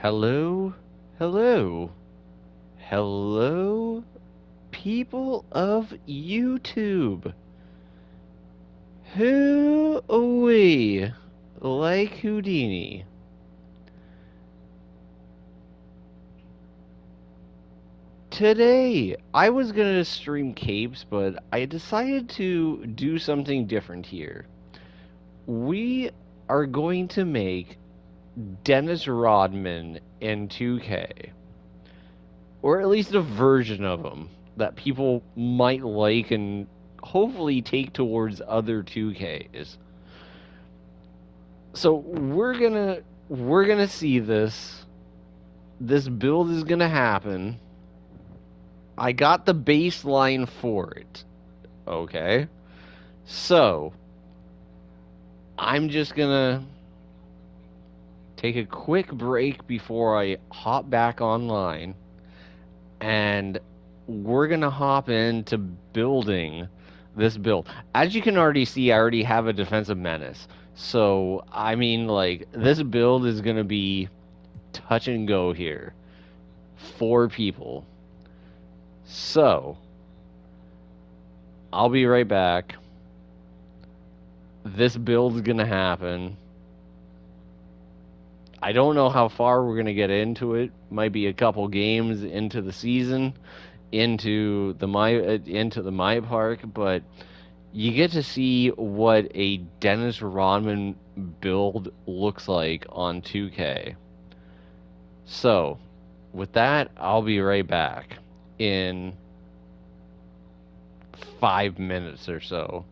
Hello, hello, hello, people of YouTube. Who we like Houdini? Today, I was gonna stream capes, but I decided to do something different here. We are going to make Dennis Rodman in 2K. Or at least a version of them that people might like and hopefully take towards other 2Ks. So we're gonna see this. This build is gonna happen. I got the baseline for it. Okay. So I'm just gonna take a quick break before I hop back online, and we're gonna hop into building this build. As you can already see, I already have a defensive menace. So I mean, like, this build is gonna be touch and go here. 4 people. So I'll be right back. This build's gonna happen. I don't know how far we're gonna get into it. Might be a couple games into the season, into the my park, but you get to see what a Dennis Rodman build looks like on 2K. So, with that, I'll be right back in 5 minutes or so.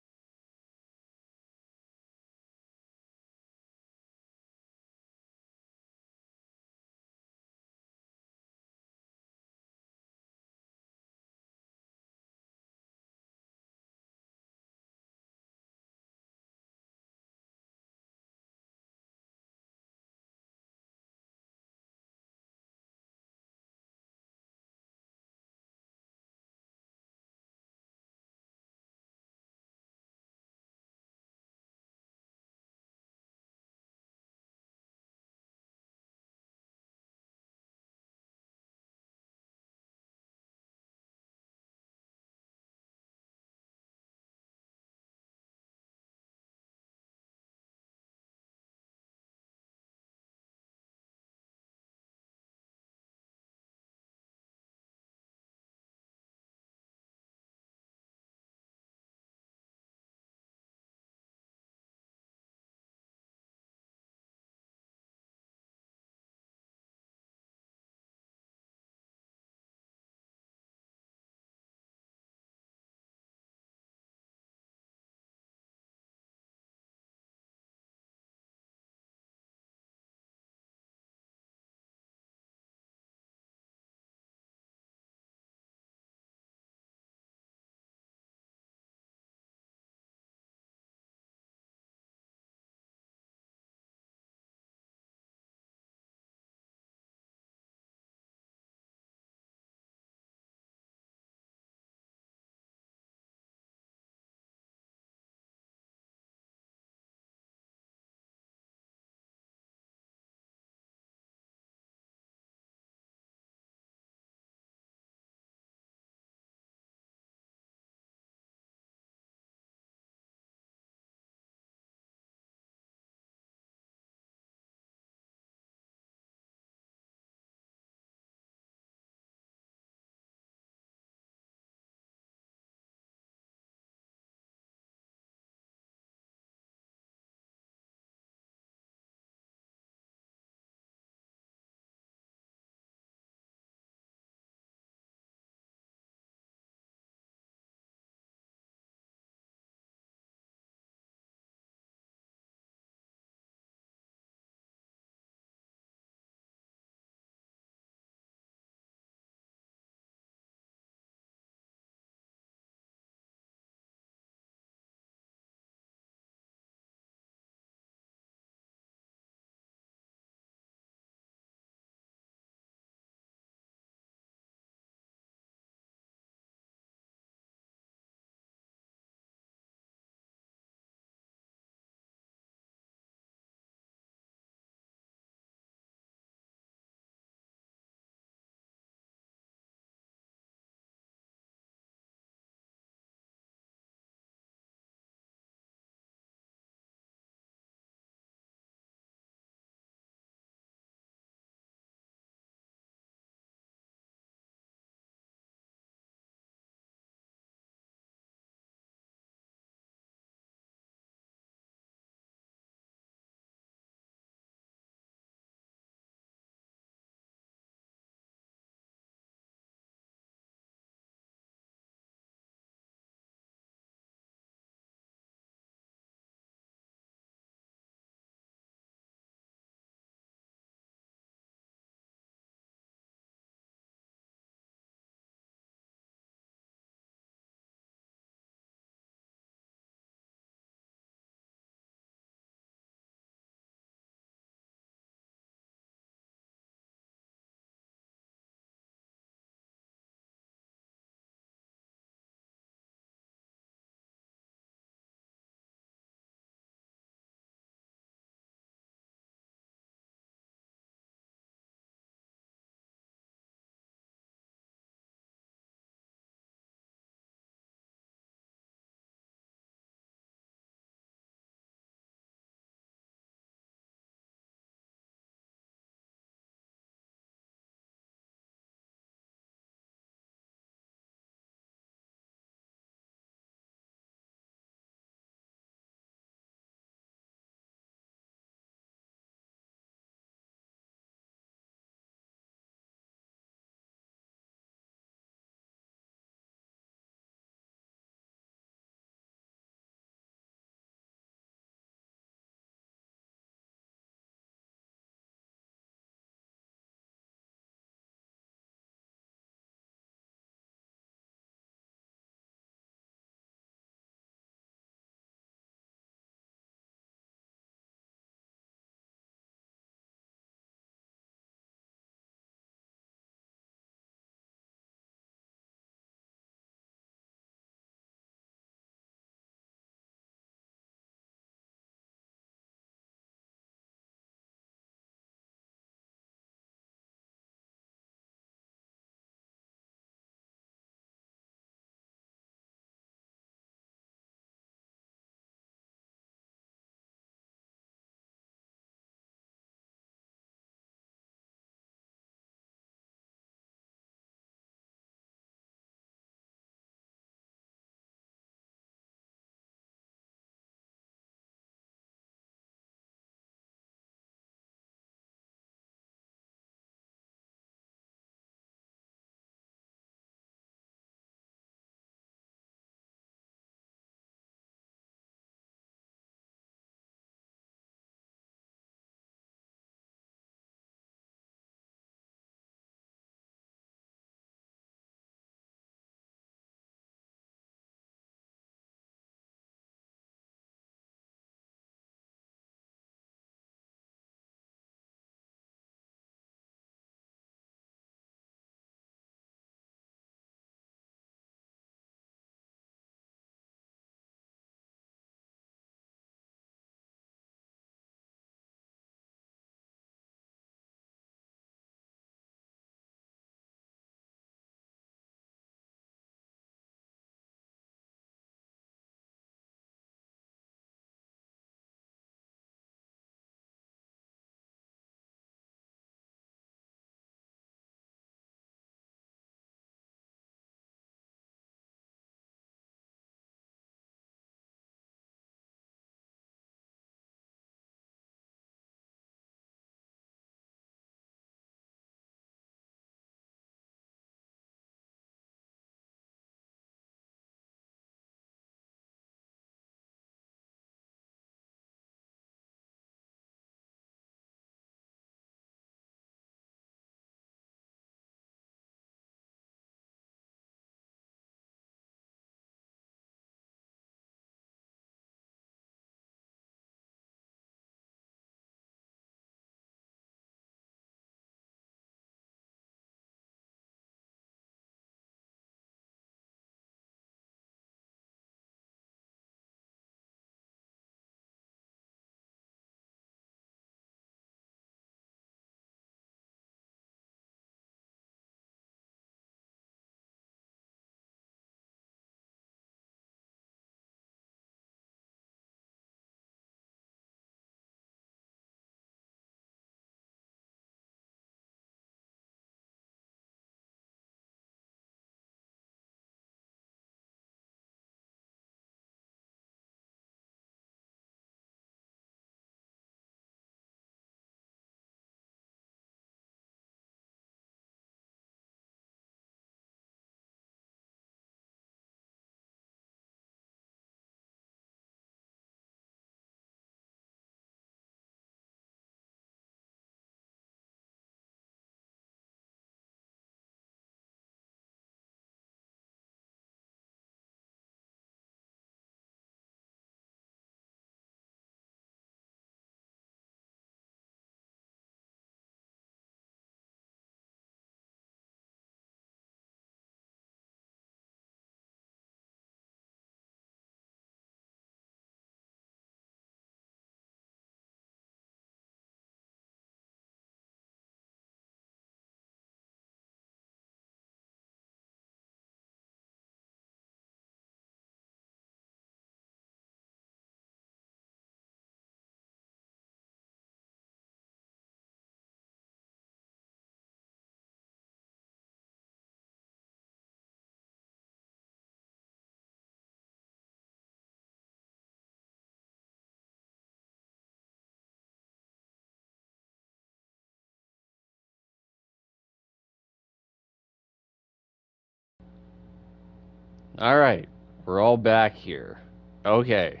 Alright, we're all back here. Okay,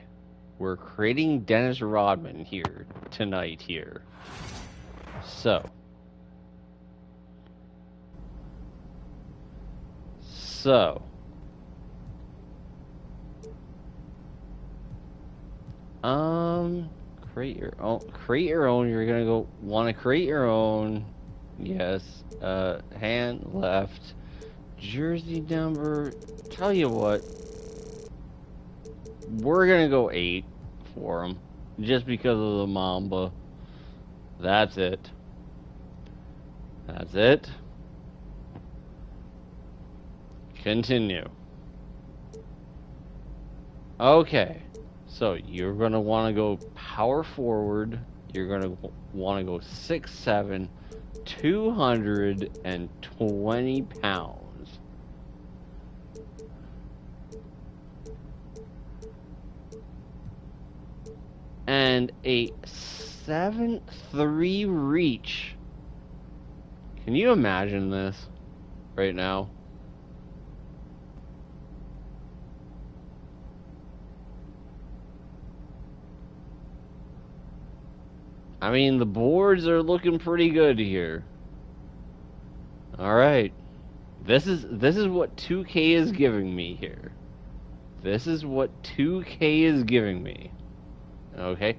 we're creating Dennis Rodman here tonight here. So, create your own. Create your own. You're gonna want to create your own. Yes. Hand left. Jersey number. Tell you what. We're gonna go 8 for him, just because of the Mamba. That's it. That's it. Continue. Okay. So you're going to want to go power forward. You're going to want to go 6'7", 220 pounds. And a 7'3" reach. Can you imagine this right now? I mean, the boards are looking pretty good here. All right. This is what 2K is giving me here. This is what 2K is giving me. Okay.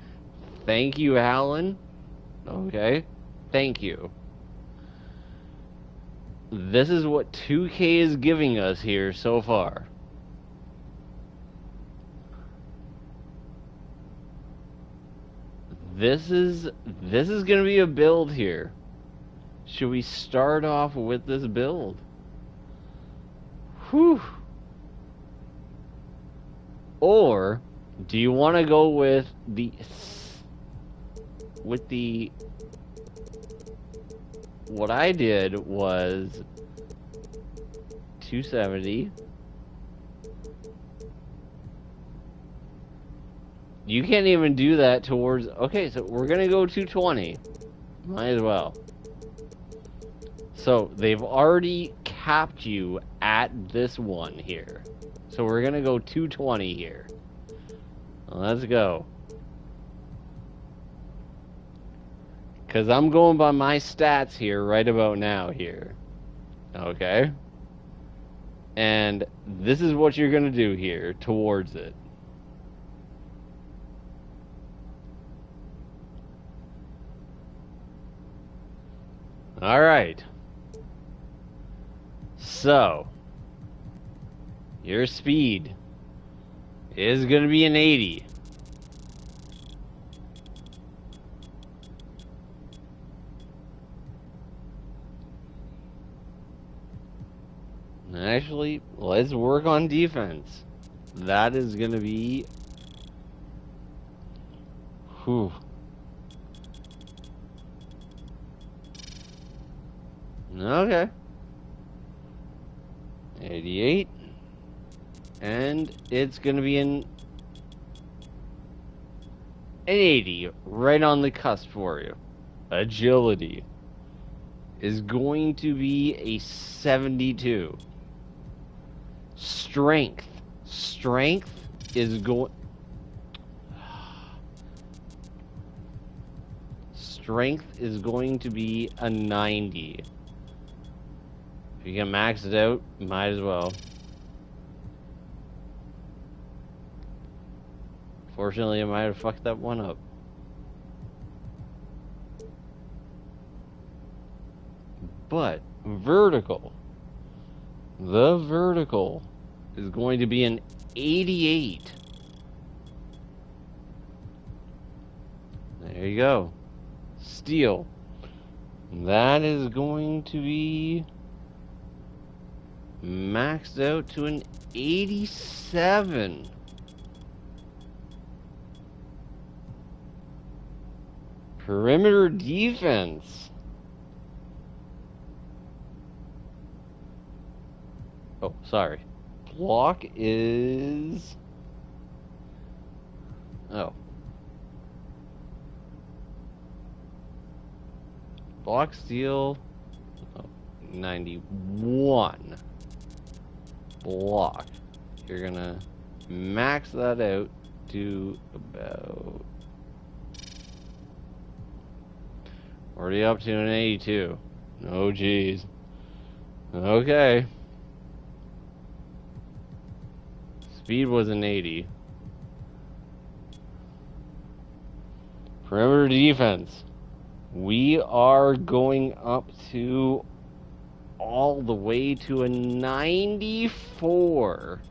Thank you, Alan. Okay. Thank you. This is what 2K is giving us here so far. This is going to be a build here. Should we start off with this build? Whew. Or do you want to go with what I did was 270. You can't even do that towards... Okay, so we're going to go 220. Might as well. So, they've already capped you at this one here. So, we're going to go 220 here. Let's go. Because I'm going by my stats here right about now here. Okay? And this is what you're going to do here towards it. Alright. So, your speed is going to be an 80. Actually, let's work on defense. That is going to be... Whew. Okay. 88. And it's going to be an 80. Right on the cusp for you. Agility is going to be a 72. Strength is going... Strength is going to be a 90. If you can max it out, might as well. Fortunately, I might have fucked that one up. But, vertical. The vertical is going to be an 88. There you go. Steel. That is going to be maxed out to an 87. Perimeter defense. Oh, sorry. Block is... Oh. Block steal... Oh, 91. Block. you're gonna max that out to about... Already up to an 82. Oh, geez. Okay. Speed was an 80. Perimeter defense. We are going up to all the way to a 94.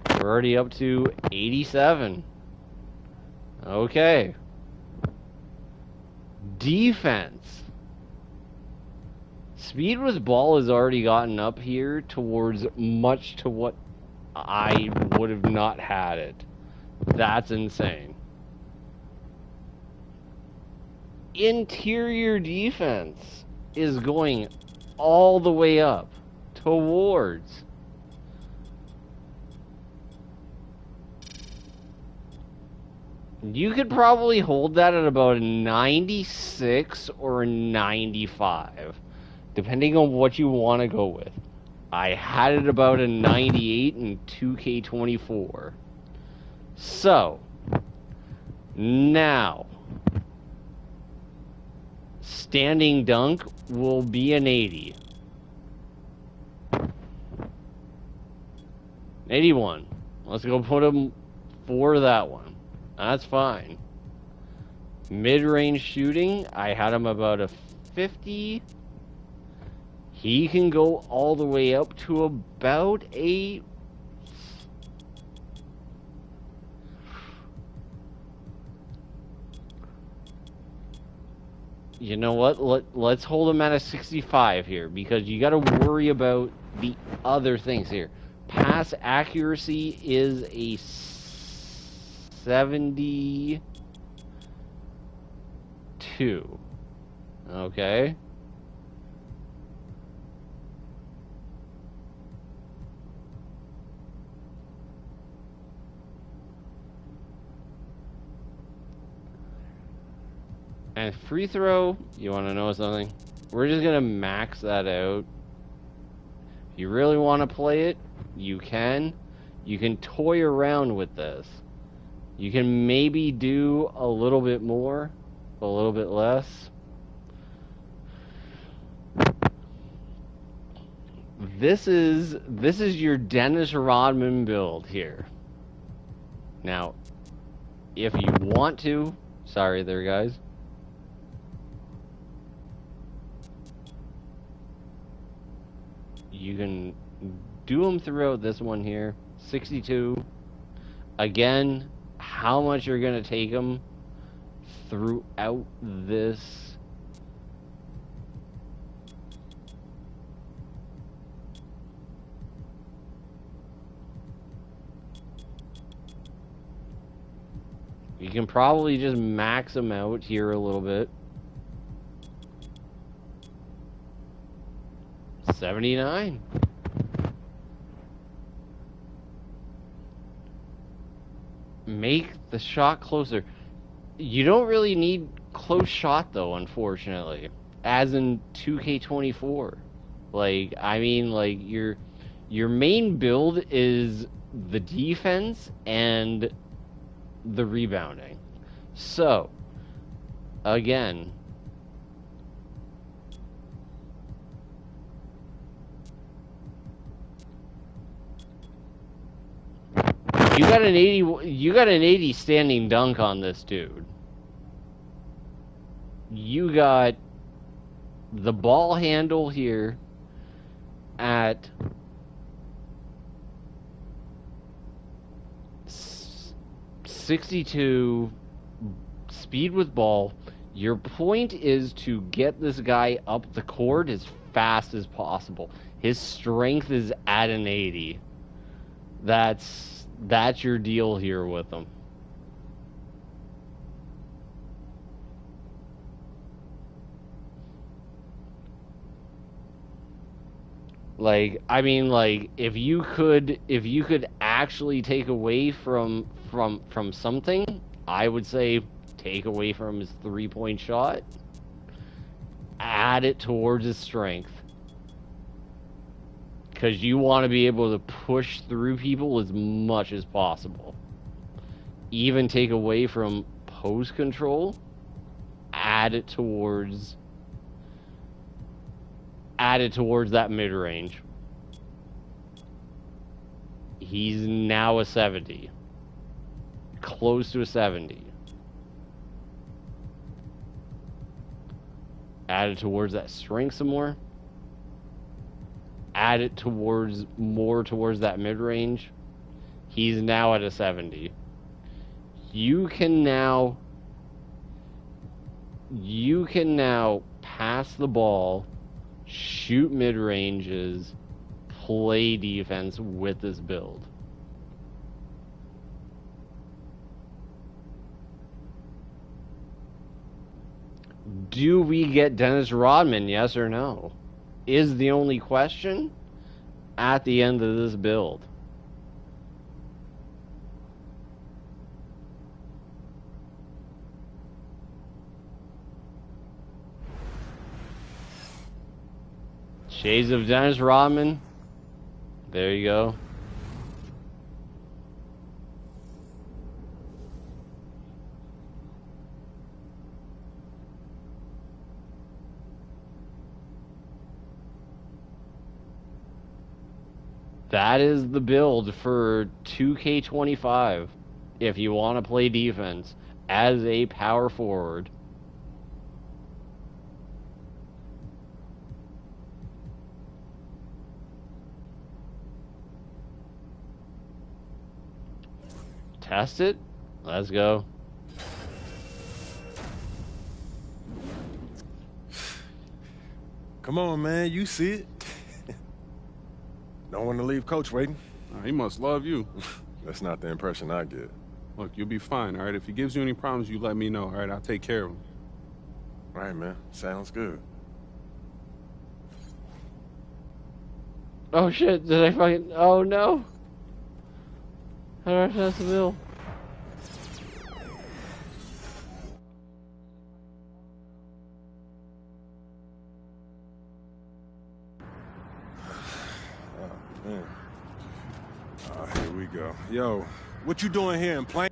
We're already up to 87. Okay. Defense. Speed with ball has already gotten up here towards much to what I would have not had it. That's insane. Interior defense is going all the way up towards... You could probably hold that at about a 96 or a 95, depending on what you want to go with. I had it about a 98 in 2K24. So, now, standing dunk will be an 80. 81. Let's go put him for that one. That's fine. Mid-range shooting, I had him about a 50. He can go all the way up to about a... You know what? Let's hold him at a 65 here, because you got to worry about the other things here. Pass accuracy is a 72. Okay. And free throw, you want to know something? We're just going to max that out. If you really want to play it, you can. You can toy around with this. You can maybe do a little bit more, a little bit less. This is your Dennis Rodman build here. Now, if you want to, sorry there guys. You can do them throughout this one here. 62. Again, how much you're going to take them throughout this. You can probably just max them out here a little bit. 79. Make the shot closer. You don't really need close shot though, unfortunately. As in 2K24. Like, I mean, like your main build is the defense and the rebounding. So, again, you got an 80 standing dunk on this dude. You got the ball handle here at 62, speed with ball. Your point is to get this guy up the court as fast as possible. His strength is at an 80. That's your deal here with him. Like, I mean, like, if you could actually take away from something, I would say take away from his 3-point shot, add it towards his strength. Because you want to be able to push through people as much as possible. Even take away from post control, add it towards that mid-range. He's now a 70. Close to a 70. Add it towards that strength some more. Add it more towards that mid-range. He's now at a 70. You can now pass the ball, shoot mid-ranges, play defense with this build. Do we get Dennis Rodman, yes or no? Is the only question at the end of this build. Shades of Dennis Rodman. There you go. That is the build for 2K25 if you want to play defense as a power forward. Test it. Let's go. Come on, man. You see it. Don't want to leave Coach waiting. He must love you. That's not the impression I get. Look, you'll be fine, all right? If he gives you any problems, you let me know, all right? I'll take care of him. All right, man. Sounds good. Oh, shit. Did I fucking... Oh, no. How do I pass the bill? Here we go. Yo, what you doing here in Plain?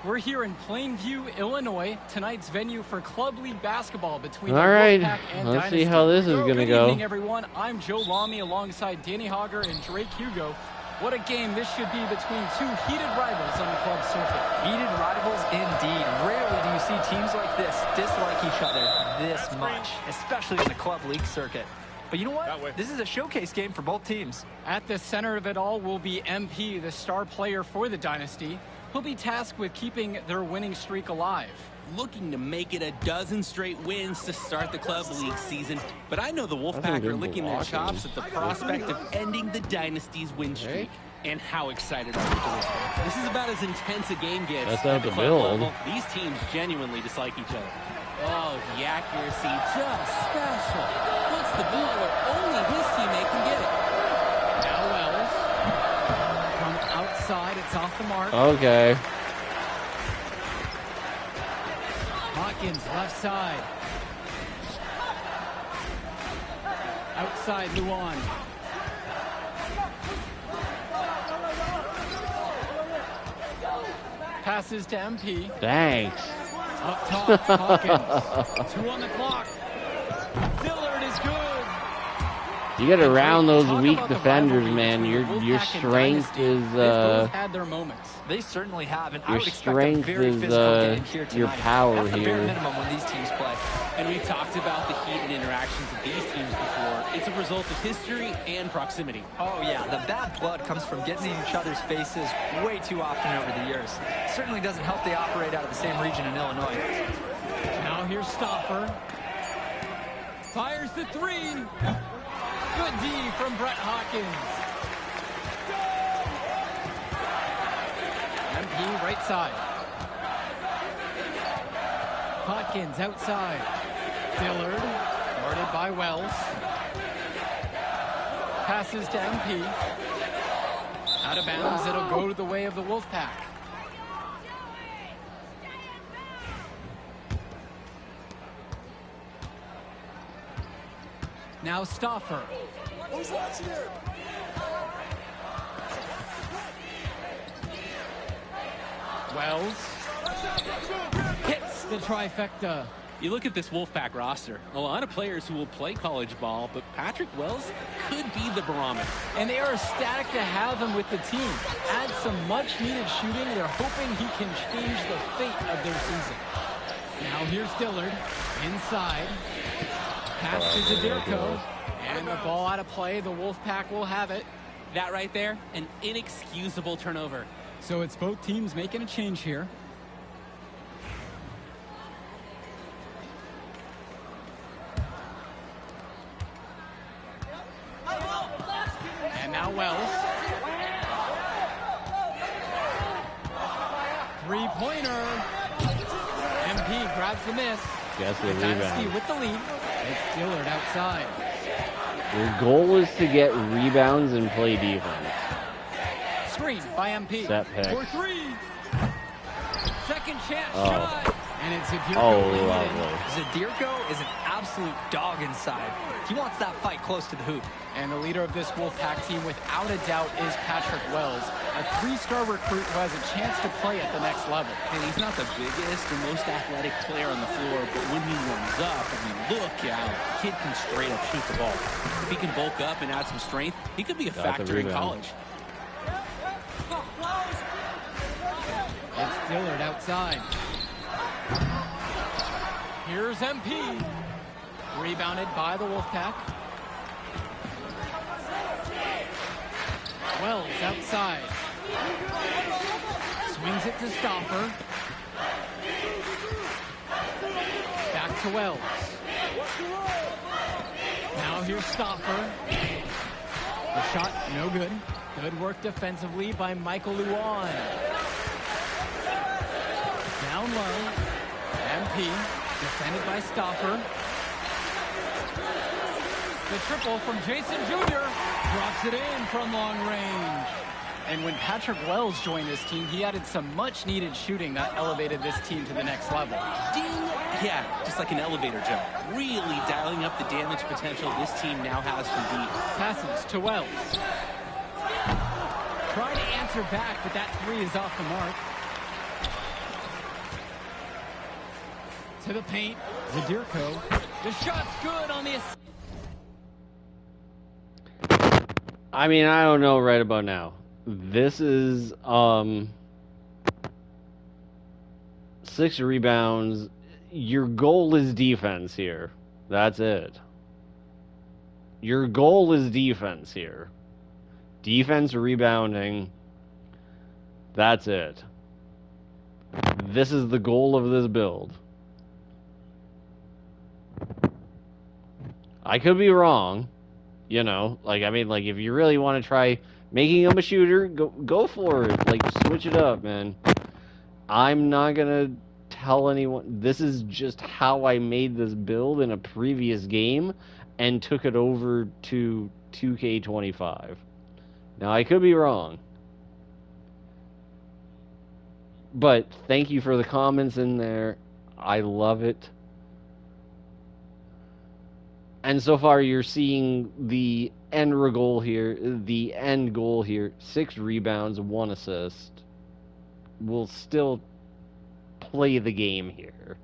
We're here in Plainview, Illinois, tonight's venue for Club League basketball between All the right, Wolfpack and let's Dynasty. see how this is going to go. Good evening, everyone. I'm Joe Lamy alongside Danny Hogger and Drake Hugo. What a game this should be between two heated rivals on the club circuit. Heated rivals indeed. Rarely do you see teams like this dislike each other this much, especially on the Club League circuit. But you know what? This is a showcase game for both teams. At the center of it all will be MP, the star player for the Dynasty. He'll be tasked with keeping their winning streak alive. Looking to make it a dozen straight wins to start the Club League season. But I know the Wolfpack are licking their chops at the prospect of ending the Dynasty's win streak. And how excited are we for this one? This is about as intense a game gets. That's not at the the club build. level. These teams genuinely dislike each other. Oh, the accuracy, just special. What's the ball where only his teammate can get it? Now Wells. From outside, it's off the mark. Okay. Hawkins, left side. Outside, Luan. Passes to MP. Thanks. Up top, Hawkins. 2 on the clock. Dillard is good. You got to round those Talk weak about the defenders, rivalry man. between Your Wolfpack and strength Dynasty. is They've both had their moments. They certainly have, and I your would expect a strength very is physical game here tonight. your power That's the bare here. minimum when these teams play. And we've talked about the heated interactions of these teams before. It's a result of history and proximity. Oh, yeah, the bad blood comes from getting in each other's faces way too often over the years. Certainly doesn't help they operate out of the same region in Illinois. Now here's Stopper. Fires the 3. Good D from Brett Hawkins. MP right side. Hawkins outside. Dillard, guarded by Wells. Passes to MP. Out of bounds, it'll go to the way of the Wolfpack. Now Stoffer. Wells hits the trifecta. You look at this Wolfpack roster, a lot of players who will play college ball, but Patrick Wells could be the barometer. And they are ecstatic to have him with the team. Add some much-needed shooting. They're hoping he can change the fate of their season. Now here's Dillard inside. Pass to Zadirko. And the ball out of play. The Wolfpack will have it. That right there, an inexcusable turnover. So it's both teams making a change here. And now Wells. Three-pointer. MP grabs the miss. Gets the Dynasty rebound. with the lead. It's Dillard outside. Your goal is to get rebounds and play defense. Screen by MP. Set pick. For three. Second chance shot. And it's Zadirko. Oh, laying it in. lovely. Zadirko is an absolute dog inside. He wants that fight close to the hoop. And the leader of this Wolfpack team, without a doubt, is Patrick Wells, a three-star recruit who has a chance to play at the next level. And he's not the biggest or most athletic player on the floor, but when he warms up, I mean, look out. The kid can straight up shoot the ball. If he can bulk up and add some strength, he could be a Got the factor in rebound. college. It's Dillard outside. Here's MP. Rebounded by the Wolfpack. Wells outside. Swings it to Stoffer. Back to Wells. Now here's Stoffer. The shot, no good. Good work defensively by Michael Luan. Down low. MP, defended by Stoffer. The triple from Jason Jr. drops it in from long range. And when Patrick Wells joined this team, he added some much-needed shooting that elevated this team to the next level. Ding! Yeah, just like an elevator jump. Really dialing up the damage potential this team now has from deep. Passes to Wells. Trying to answer back, but that three is off the mark. To the paint, Zadirko. The shot's good on the assist. I mean, I don't know right about now. This is 6 rebounds. Your goal is defense here. That's it. Your goal is defense here. Defense, rebounding. That's it. This is the goal of this build. I could be wrong. You know, like, I mean, like, if you really want to try making him a shooter, go for it. Like, switch it up, man. I'm not gonna tell anyone. This is just how I made this build in a previous game and took it over to 2K25. Now, I could be wrong. But thank you for the comments in there. I love it. And so far, you're seeing the end goal here. 6 rebounds, 1 assist. We'll still play the game here.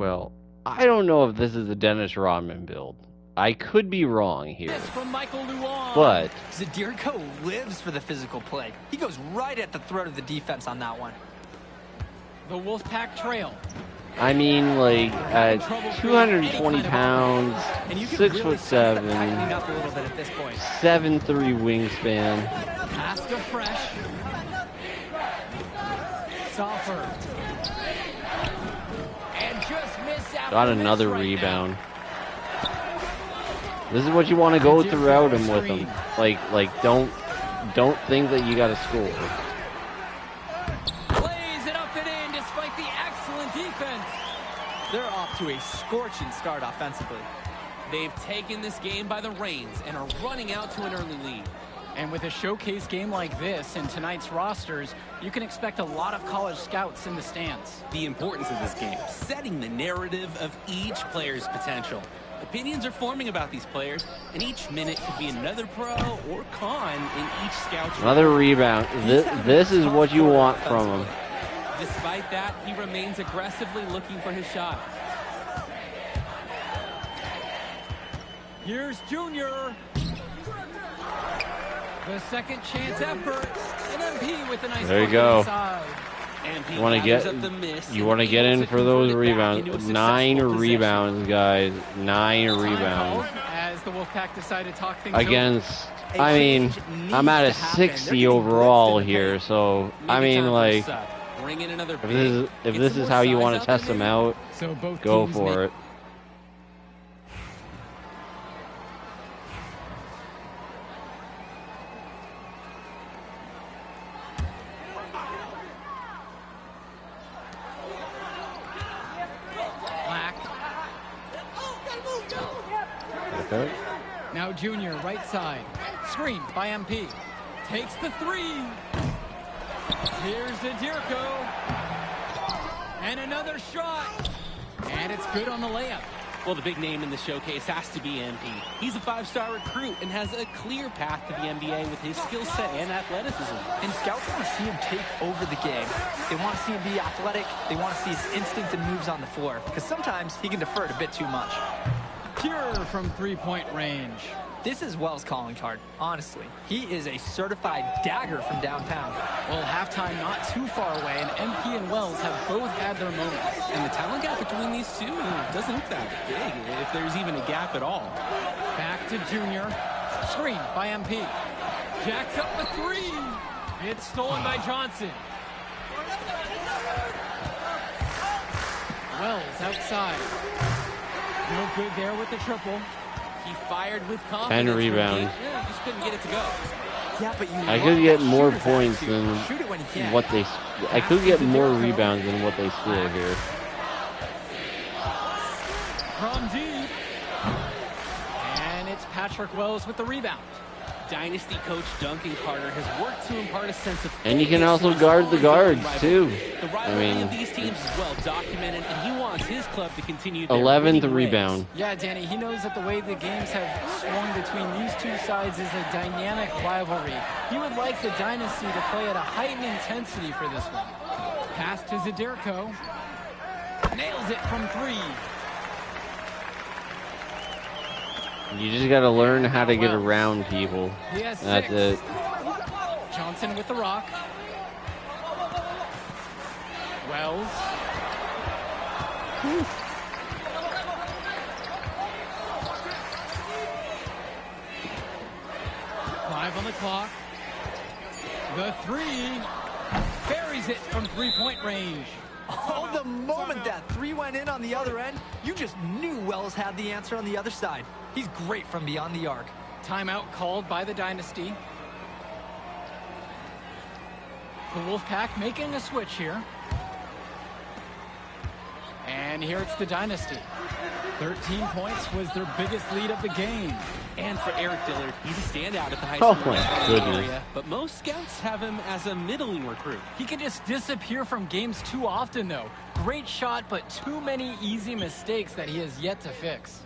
Well, I don't know if this is a Dennis Rodman build. I could be wrong here. From Michael Luan. But Zadirko lives for the physical play. He goes right at the throat of the defense on that one. The Wolfpack trail. I mean, like, at 220 pounds, 6'7", 7'3" wingspan. Pass to Fresh. Soffer. And just miss out. Got another rebound. This is what you want to go throughout him with him. Like, don't think that you got to score. Plays it up and in despite the excellent defense. They're off to a scorching start offensively. They've taken this game by the reins and are running out to an early lead. And with a showcase game like this in tonight's rosters, you can expect a lot of college scouts in the stands. The importance of this game, setting the narrative of each player's potential. Opinions are forming about these players, and each minute could be another pro or con in each scout's Another rebound. This is what you want from him. Despite that, he remains aggressively looking for his shot. Here's Junior. The second chance effort. An MP with a nice there you go. inside. You want to get in for those rebounds. 9 rebounds, guys. 9 rebounds. As the Wolfpack decide to talk things against. I mean, I'm at a 60 overall here, so I mean, like, if this is how you want to test them out, go for it. Now Junior, right side. Screen by MP. Takes the three. Here's Zadirko. And another shot. And it's good on the layup. Well, the big name in the showcase has to be MP. He's a 5-star recruit and has a clear path to the NBA with his skill set and athleticism. And scouts want to see him take over the game. They want to see him be athletic. They want to see his instinct and moves on the floor. Because sometimes he can defer it a bit too much. Pure from three-point range. This is Wells' calling card, honestly. He is a certified dagger from downtown. Well, halftime not too far away, and MP and Wells have both had their moments. And the talent gap between these two doesn't look that big, if there's even a gap at all. Back to Junior. Screen by MP. Jacks up the three. It's stolen by Johnson. Wells outside. No good there with the triple. He fired with confidence. 10 rebounds. Yeah, just couldn't get it to go. Yeah, but I could get more points than what they. I could get more rebounds than what they score here. From deep. And it's Patrick Wells with the rebound. Dynasty coach Duncan Carter has worked to impart a sense of. And you can also guard the guards too. The rivalry of these teams is well documented, and he wants his club to continue. 11th rebound. Yeah, Danny, he knows that the way the games have swung between these two sides is a dynamic rivalry. He would like the Dynasty to play at a heightened intensity for this one. Pass to Zadirko. Nails it from three. You just got to learn how to get around people. That's it. Johnson with the rock. Wells. Whew. 5 on the clock. The three. Buries it from three-point range. Oh, the moment that three went in on the other end, you just knew Wells had the answer on the other side. He's great from beyond the arc. Timeout called by the Dynasty. The Wolfpack making a switch here. And here it's the Dynasty. 13 points was their biggest lead of the game. And for Eric Dillard, he's a standout at the high school area, but most scouts have him as a middling recruit. He can just disappear from games too often, though. Great shot, but too many easy mistakes that he has yet to fix.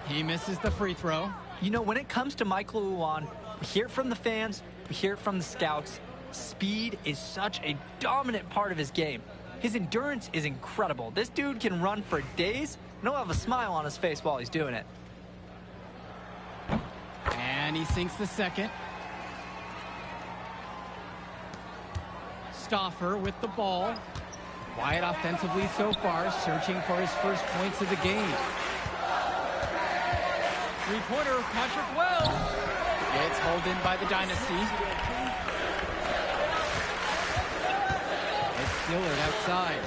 He misses the free throw. You know, when it comes to Michael Luan, we hear it from the fans, we hear it from the scouts. Speed is such a dominant part of his game. His endurance is incredible. This dude can run for days, and he'll have a smile on his face while he's doing it. And he sinks the second. Stauffer with the ball. Quiet offensively so far, searching for his first points of the game. Three-pointer, Patrick Wells. It's held in by the Dynasty. It's Dillard outside.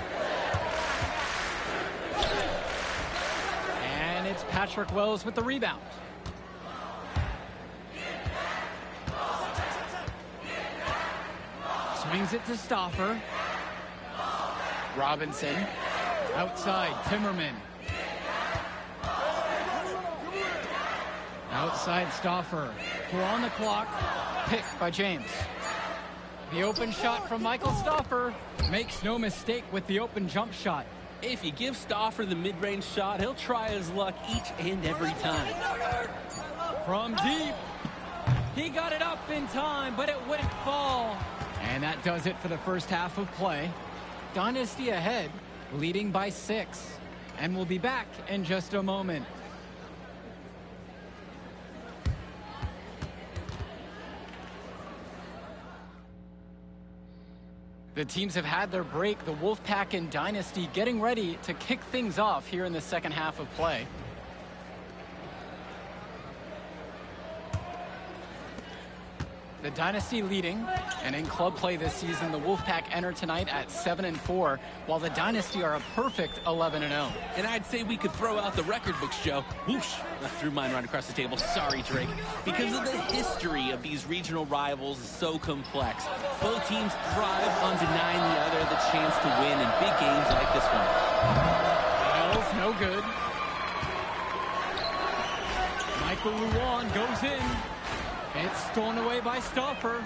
And it's Patrick Wells with the rebound. Swings it to Stauffer. Robinson. Outside, Timmerman. Outside, Stauffer. 4 on the clock. Picked by James. The open shot from Michael Stauffer. Makes no mistake with the open jump shot. If you give Stauffer the mid-range shot, he'll try his luck each and every time. From deep. He got it up in time, but it wouldn't fall. And that does it for the first half of play. Dynasty ahead, leading by 6. And we'll be back in just a moment. The teams have had their break. The Wolfpack and Dynasty getting ready to kick things off here in the second half of play. The Dynasty leading, and in club play this season, the Wolfpack enter tonight at 7-4, while the Dynasty are a perfect 11-0. And I'd say we could throw out the record books, Joe. Whoosh! I threw mine right across the table. Sorry, Drake. Because of the history of these regional rivals is so complex. Both teams thrive on denying the other the chance to win in big games like this one. Wells, no good. Michael Luan goes in. It's stolen away by Stauffer.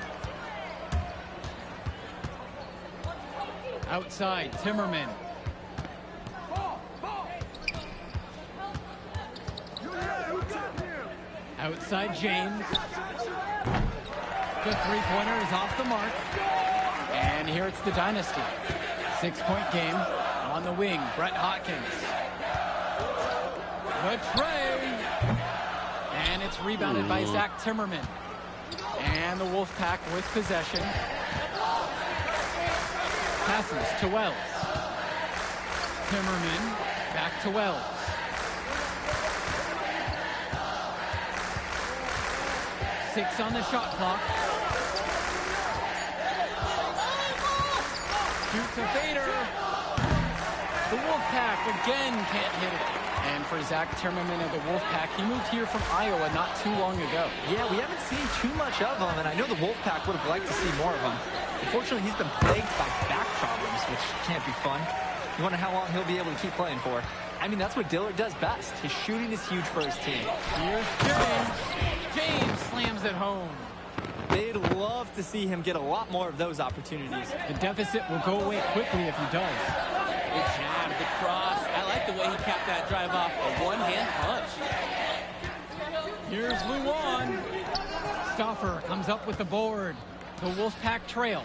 Outside, Timmerman. Outside, James. The three-pointer is off the mark. And here it's the Dynasty. 6-point game on the wing. Brett Hopkins. The tray. And it's rebounded by Zach Timmerman. And the Wolfpack with possession. Passes to Wells. Timmerman back to Wells. Six on the shot clock. Shoots a fader. The Wolfpack again can't hit it. And for Zach Timmerman of the Wolfpack, he moved here from Iowa not too long ago. Yeah, we haven't seen too much of him, and I know the Wolfpack would have liked to see more of him. Unfortunately, he's been plagued by back problems, which can't be fun. You wonder how long he'll be able to keep playing for. I mean, that's what Dillard does best. His shooting is huge for his team. Here's James. James slams it home. They'd love to see him get a lot more of those opportunities. The deficit will go away quickly if he does. Good jab, the cross. I like the way he capped that drive off a one-hand punch. Here's Luan. Stauffer comes up with the board. The Wolfpack trail.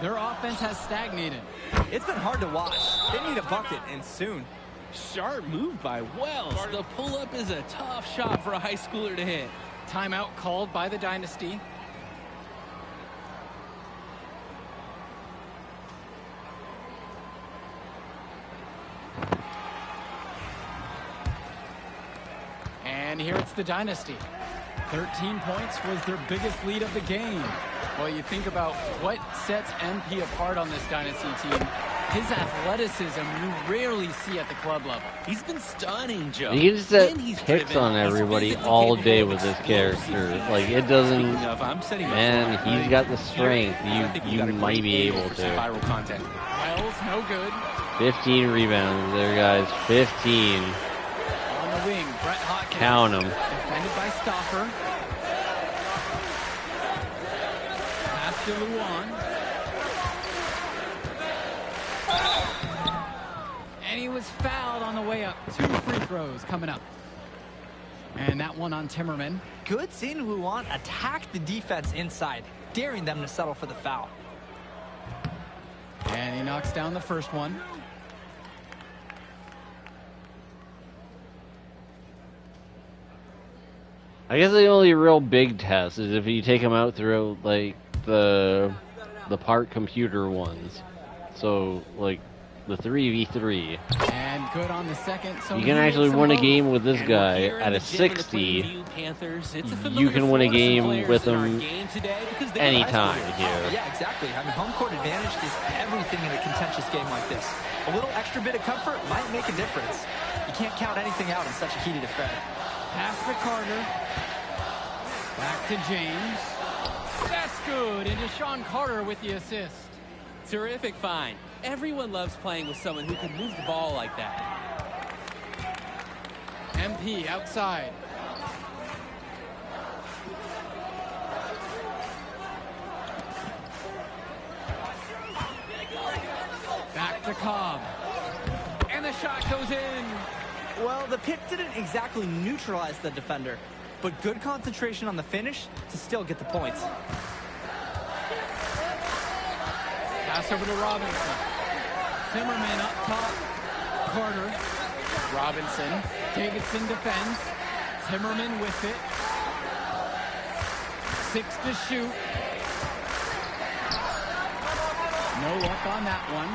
Their offense has stagnated. It's been hard to watch. They need a bucket, and soon. Sharp move by Wells. The pull-up is a tough shot for a high schooler to hit. Timeout called by the Dynasty. And here it's the Dynasty. 13 points was their biggest lead of the game. Well, you think about what sets MP apart on this Dynasty team. His athleticism you rarely see at the club level. He's been stunning, Joe. You can just set And he's picks driven. on He's everybody physically all capable day of with this explosive character. defense. Like, it doesn't... Speaking of, I'm setting up Man, for he's got the strength. I think we You got a might great be angle able for some to. viral content. Wells, no good. 15 rebounds there, guys. 15. On the wing, Brett Hopkins. Count 'em. Defended by Stauffer. Pass to Luan. And he was fouled on the way up. 2 free throws coming up. And that one on Timmerman. Good seeing Luan attack the defense inside, daring them to settle for the foul. And he knocks down the first one. I guess the only real big test is if you take them out through like the park computer ones. So like the 3v3. And good on the second. So You can actually win a game with this guy at a 60. You can win a game with him anytime here. Yeah, exactly. I mean, home court advantage is everything in a contentious game like this. A little extra bit of comfort might make a difference. You can't count anything out in such a heated affair. Pass to Carter. Back to James. That's good. And Deshaun Carter with the assist. Terrific find. Everyone loves playing with someone who can move the ball like that. MP outside. Back to Cobb. And the shot goes in. Well, the pick didn't exactly neutralize the defender, but good concentration on the finish to still get the points. Pass over to Robinson. Zimmerman up top. Carter. Robinson. Davidson defends. Zimmerman with it. 6 to shoot. No luck on that one.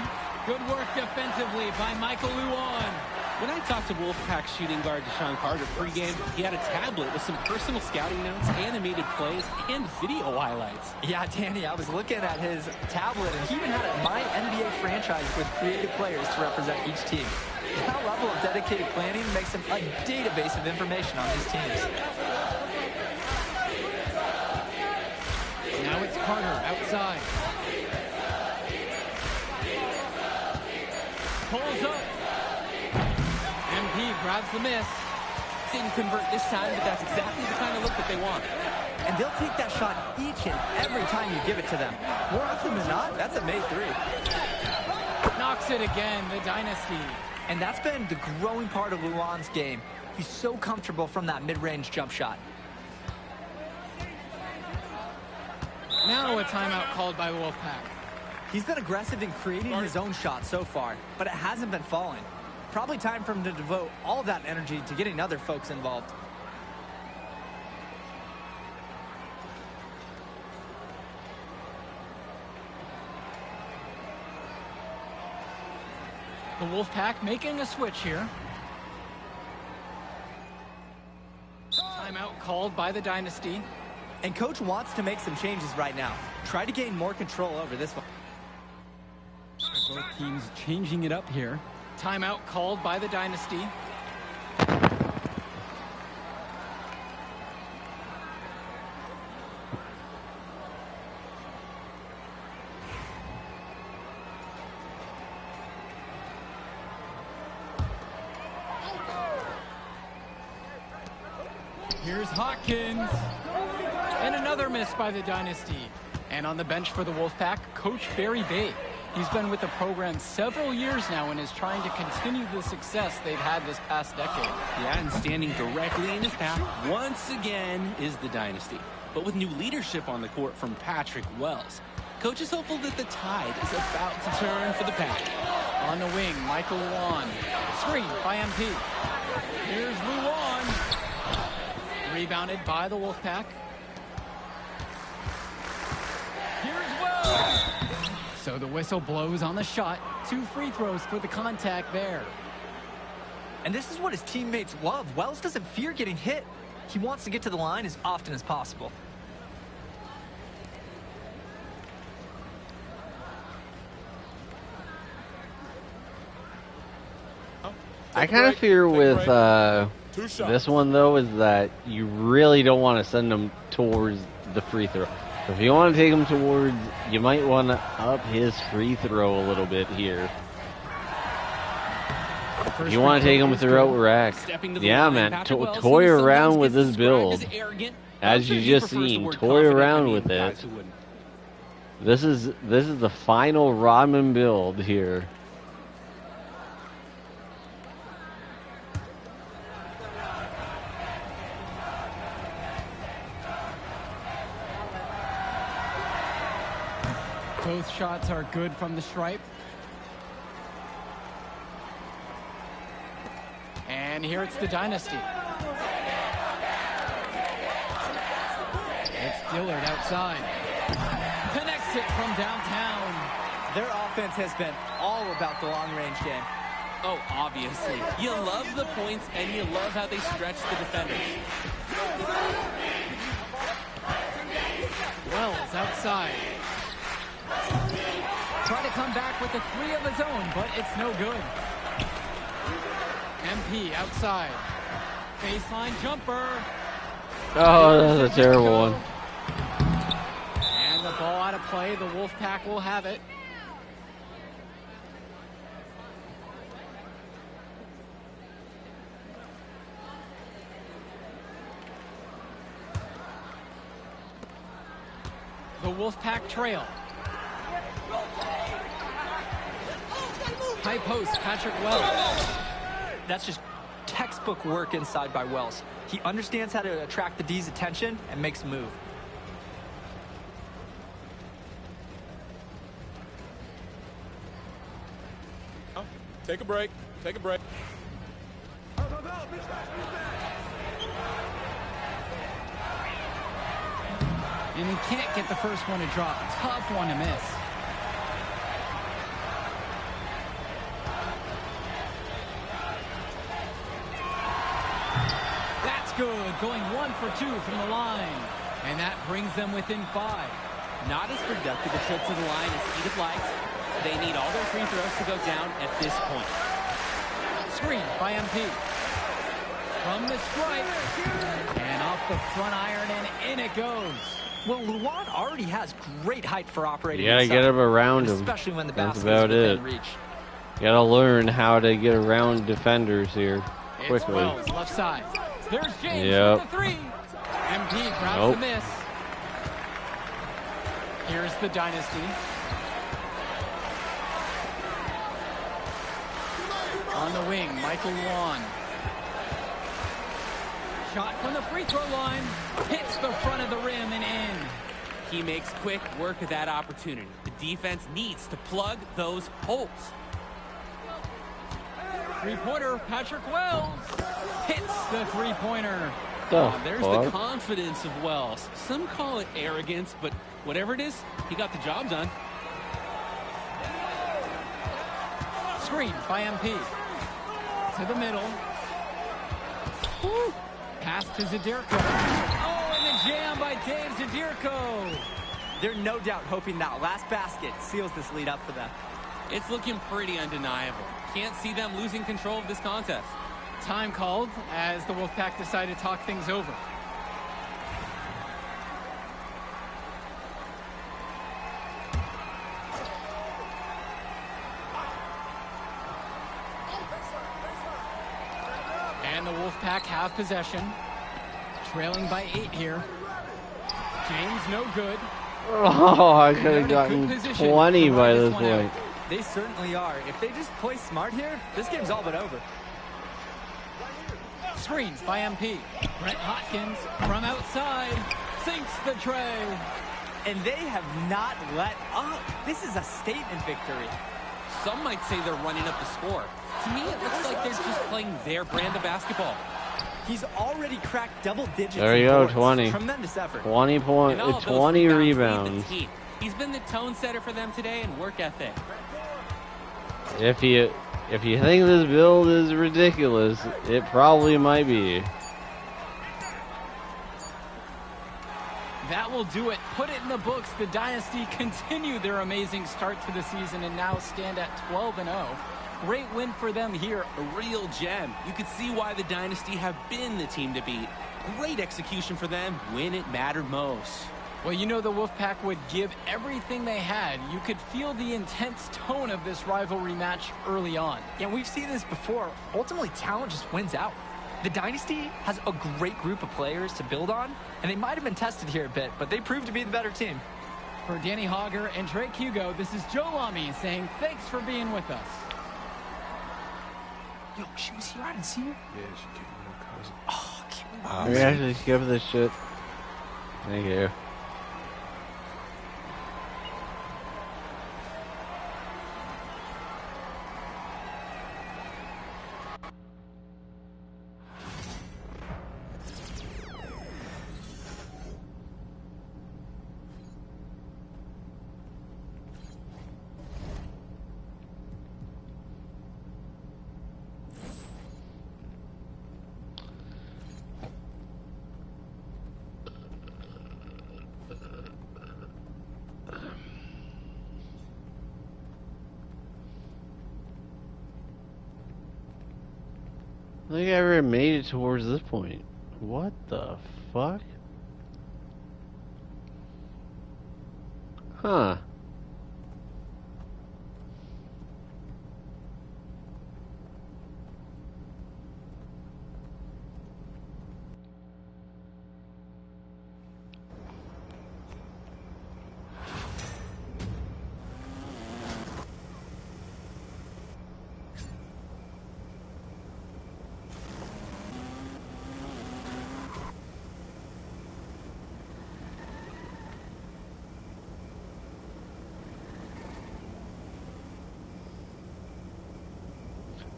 Good work defensively by Michael Luan. When I talked to Wolfpack shooting guard Deshaun Carter pregame, he had a tablet with some personal scouting notes, animated plays, and video highlights. Yeah, Danny, I was looking at his tablet, and he even had a My NBA franchise with creative players to represent each team. That level of dedicated planning makes him a database of information on his teams. Now it's Carter outside. Pulls up. MP grabs the miss. Didn't convert this time, but that's exactly the kind of look that they want. And they'll take that shot each and every time you give it to them. More often than not, that's a made three. Knocks it again, the dynasty. And that's been the growing part of Luan's game. He's so comfortable from that mid-range jump shot. Now a timeout called by Wolfpack. He's been aggressive in creating his own shot so far, but it hasn't been falling. Probably time for him to devote all that energy to getting other folks involved. The Wolfpack making a switch here. Timeout called by the dynasty. And coach wants to make some changes right now. Try to gain more control over this one. Both teams changing it up here. Timeout called by the dynasty. Here's Hawkins. And another miss by the dynasty. And on the bench for the Wolfpack, Coach Barry Bay. He's been with the program several years now and is trying to continue the success they've had this past decade. Yeah, and standing directly in his path once again is the dynasty. But with new leadership on the court from Patrick Wells, coach is hopeful that the tide is about to turn for the Pack. On the wing, Michael Luan. Screen by MP. Here's Luan. Rebounded by the Wolfpack. Here's Wells. So the whistle blows on the shot. 2 free throws for the contact there. And this is what his teammates love. Wells doesn't fear getting hit. He wants to get to the line as often as possible. I kind of fear with this one, though, is that you really don't want to send them towards the free throw. So if you want to take him towards, you might want to up his free throw a little bit here. If you want to take him throughout rack. Yeah, man, toy around with this build. As you just seen, toy around with it. This is the final Rodman build here. Both shots are good from the stripe. here it's the Dynasty. It's Dillard outside. Connects it from downtown. Their offense has been all about the long-range game. Oh, obviously. You love the points, and you love how they stretch the defenders. Wells outside. Trying to come back with a three of his own, but it's no good. MP outside. Baseline jumper. Oh, that's a terrible one. And the ball out of play. The Wolfpack will have it. The Wolfpack trail. High post, Patrick Wells. That's just textbook work inside by Wells. He understands how to attract the D's attention and makes a move. Take a break. Take a break. And he can't get the first one to drop. Tough one to miss. That's good. Going 1 for 2 from the line. And that brings them within 5. Not as productive a trip to the line as he'd have liked. They need all their free throws to go down at this point. Screen by MP. From the stripe. And off the front iron, and in it goes. Well, Luan already has great height for operating. You gotta inside, get him around him. especially when the That's basket is about within it. reach. You gotta learn how to get around defenders here It's quickly. Wells, left side. There's James Yep. with the three. MP grabs Nope. the miss. Here's the Dynasty. On the wing, Michael Luan. Shot from the free throw line. Hits the front of the rim and in. He makes quick work of that opportunity. The defense needs to plug those holes. Three-pointer, Patrick Wells. Hits the three-pointer. There's the confidence of Wells. Some call it arrogance, but whatever it is, he got the job done. Screen by MP. To the middle. Woo. Pass to Zadirko. Oh, and the jam by Dave Zadirko. They're no doubt hoping that last basket seals this lead up for them. It's looking pretty undeniable. Can't see them losing control of this contest. Time called as the Wolfpack decide to talk things over. And the Wolfpack have possession. Trailing by 8 here. James no good. Oh, I could They're in have a gotten good position 20 to by ride this one point. out. They certainly are. If they just play smart here, this game's all but over. Screen by MP. Brett Hotkins from outside sinks the tray. And they have not let up. This is a statement victory. Some might say they're running up the score. To me, it looks like they're just playing their brand of basketball. He's already cracked double digits. There you in go, boards. 20. Tremendous effort. 20 And all of those 20 lead rebounds. the team. He's been the tone setter for them today and work ethic. If you think this build is ridiculous, it probably might be. That will do it. Put it in the books. The Dynasty continue their amazing start to the season and now stand at 12-0. Great win for them here. A real gem. You could see why the Dynasty have been the team to beat. Great execution for them when it mattered most. Well, you know the Wolfpack would give everything they had. You could feel the intense tone of this rivalry match early on. Yeah, we've seen this before. Ultimately, talent just wins out. The Dynasty has a great group of players to build on, and they might have been tested here a bit, but they proved to be the better team. For Danny Hogger and Drake Hugo, this is Joe Lamy saying thanks for being with us. Yo, she was here. I didn't see her. Yeah, she came with her cousin. Oh, I can't We actually skip this shit. Thank you. think I ever made it towards this point. What the fuck? Huh.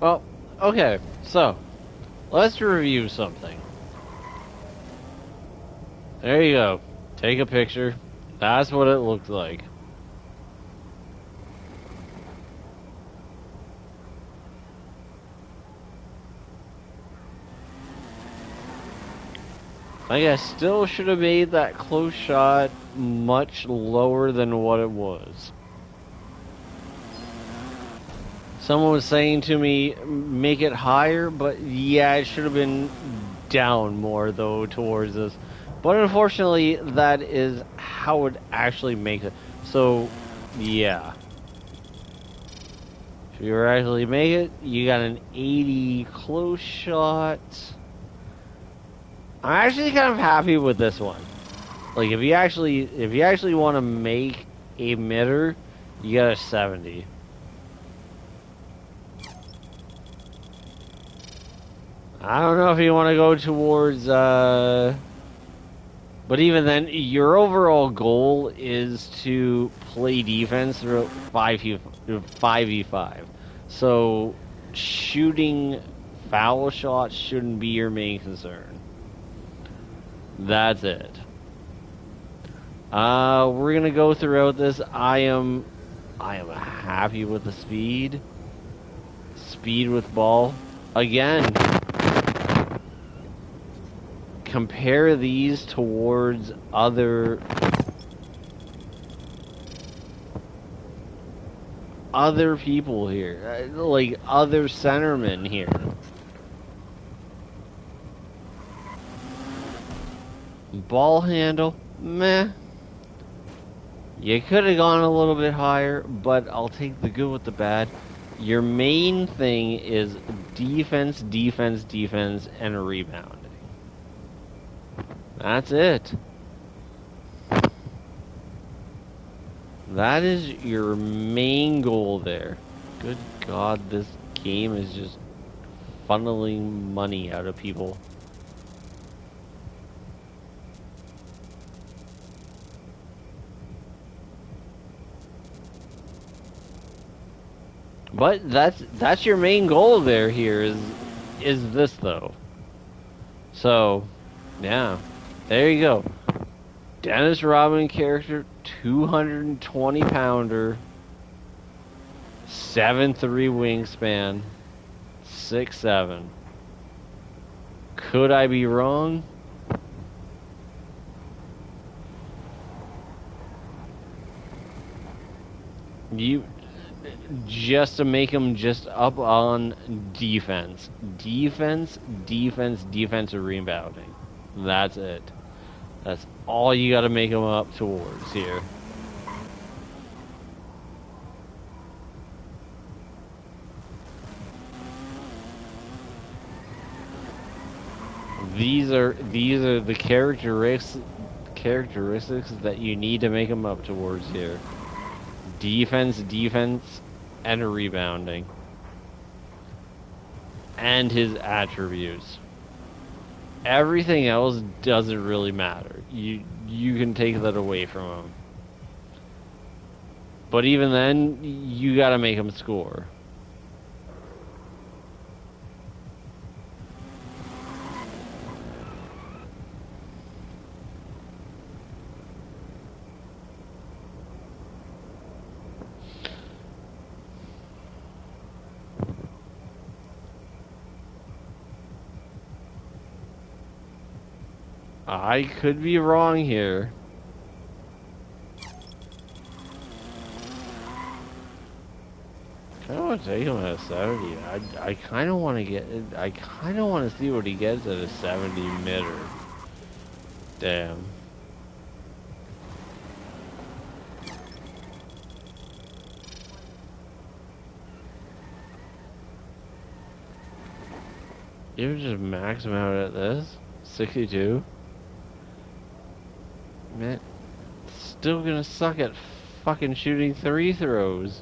Well, okay, so let's review something. There you go. Take a picture. That's what it looked like. I think I still should have made that close shot much lower than what it was. Someone was saying to me, make it higher, but yeah, it should have been down more, though, towards this. But unfortunately, that is how it actually makes it. So, yeah. If you actually make it, you got an 80 close shot. I'm actually kind of happy with this one. Like, if you actually want to make a mitter, you got a 70. I don't know if you want to go towards, but even then, your overall goal is to play defense through 5v5. So, shooting foul shots shouldn't be your main concern. That's it. We're gonna go throughout this. I am happy with the speed. Speed with ball. Again, compare these towards other people here, like other centermen here. Ball handle, meh. You could have gone a little bit higher, but I'll take the good with the bad. Your main thing is defense, defense, defense, and rebounding. That's it. That is your main goal there. Good God, this game is just funneling money out of people. But that's your main goal there here is this though. So, yeah. There you go. Dennis Rodman character, 220 pounder, 7'3" wingspan, 6'7". Could I be wrong? You just to make him just up on defense. Defense, defense, defensive rebounding. That's it. That's all you got to make him up towards here. These are the characteristics that you need to make him up towards here. Defense, defense, and rebounding. And his attributes. Everything else doesn't really matter. You can take that away from him. But even then, you gotta make him score. I could be wrong here. I don't gonna take him at a 70. I kind of want to get. I kind of want to see what he gets at a 70 mitter. Damn. You just max him out at this 62. Man, still gonna suck at fucking shooting 3 throws.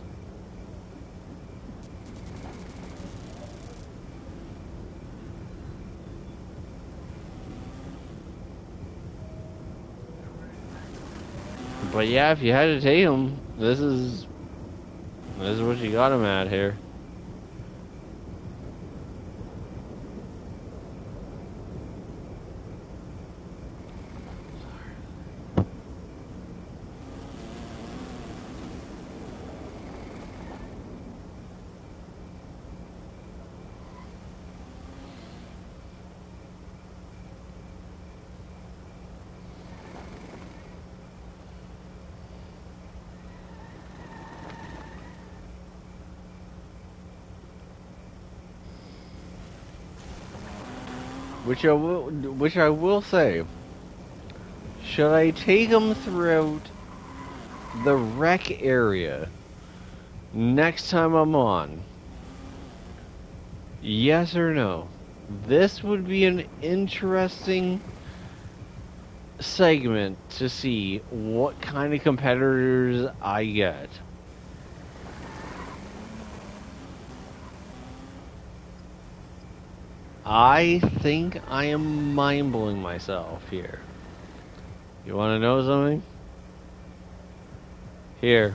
But yeah, if you had to take him, this is what you got him at here. Which I will say, should I take him throughout the rec area next time I'm on? Yes or no? This would be an interesting segment to see what kind of competitors I get. I think I am mind-blowing myself here. You want to know something? Here.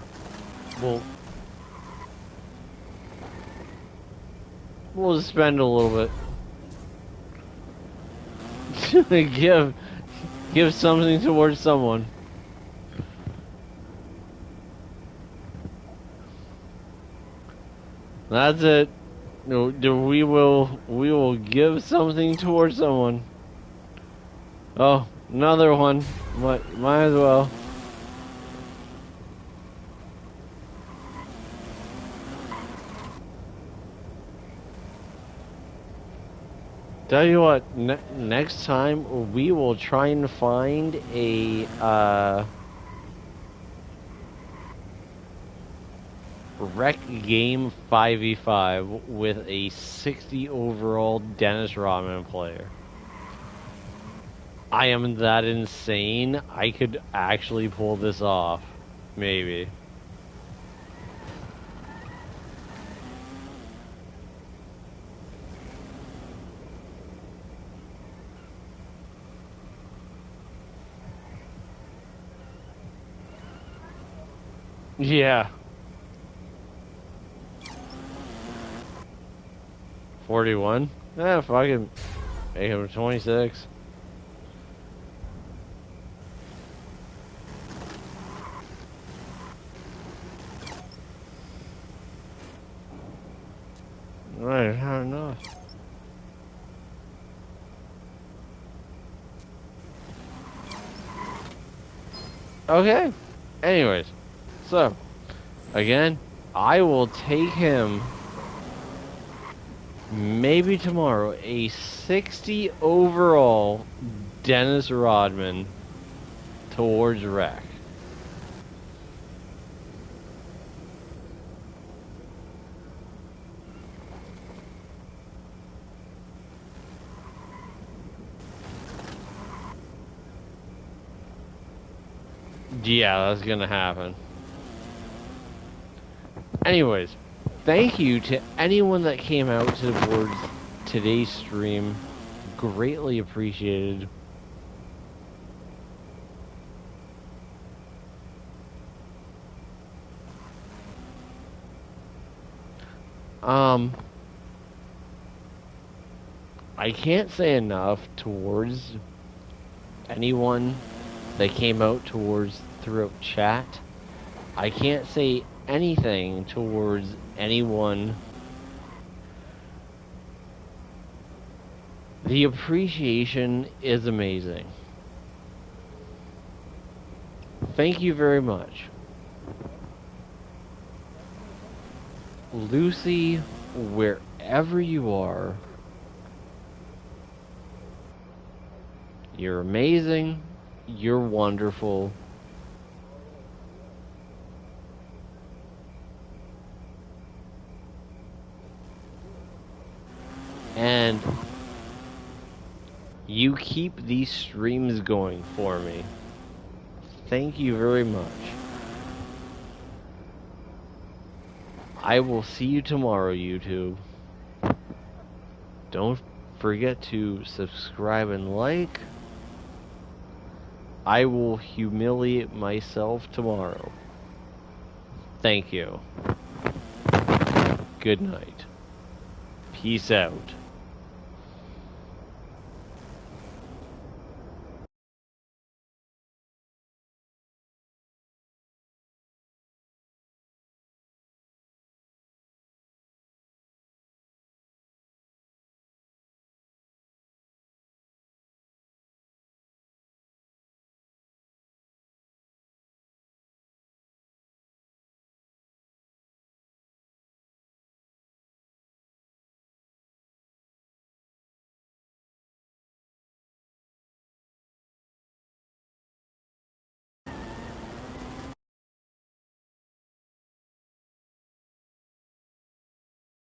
We'll just spend a little bit. Give something towards someone. That's it. No, we will give something towards someone. Oh, another one. Might as well. Tell you what, next time we will try and find a rec game 5v5 with a 60 overall Dennis Rodman player. I am that insane. I could actually pull this off. Maybe. Yeah. 41? Fucking make him 26. Alright, how enough. Okay. Anyways. So, again, I will take him maybe tomorrow. A 60 overall Dennis Rodman towards rec. Yeah, that's gonna happen. Anyways, thank you to anyone that came out towards today's stream. Greatly appreciated. I can't say enough towards anyone that came out towards throughout chat. I can't say anything towards anyone. The appreciation is amazing. Thank you very much. Lucy, wherever you are, you're amazing, you're wonderful. And you keep these streams going for me. Thank you very much. I will see you tomorrow, YouTube. Don't forget to subscribe and like. I will humiliate myself tomorrow. Thank you. Good night. Peace out.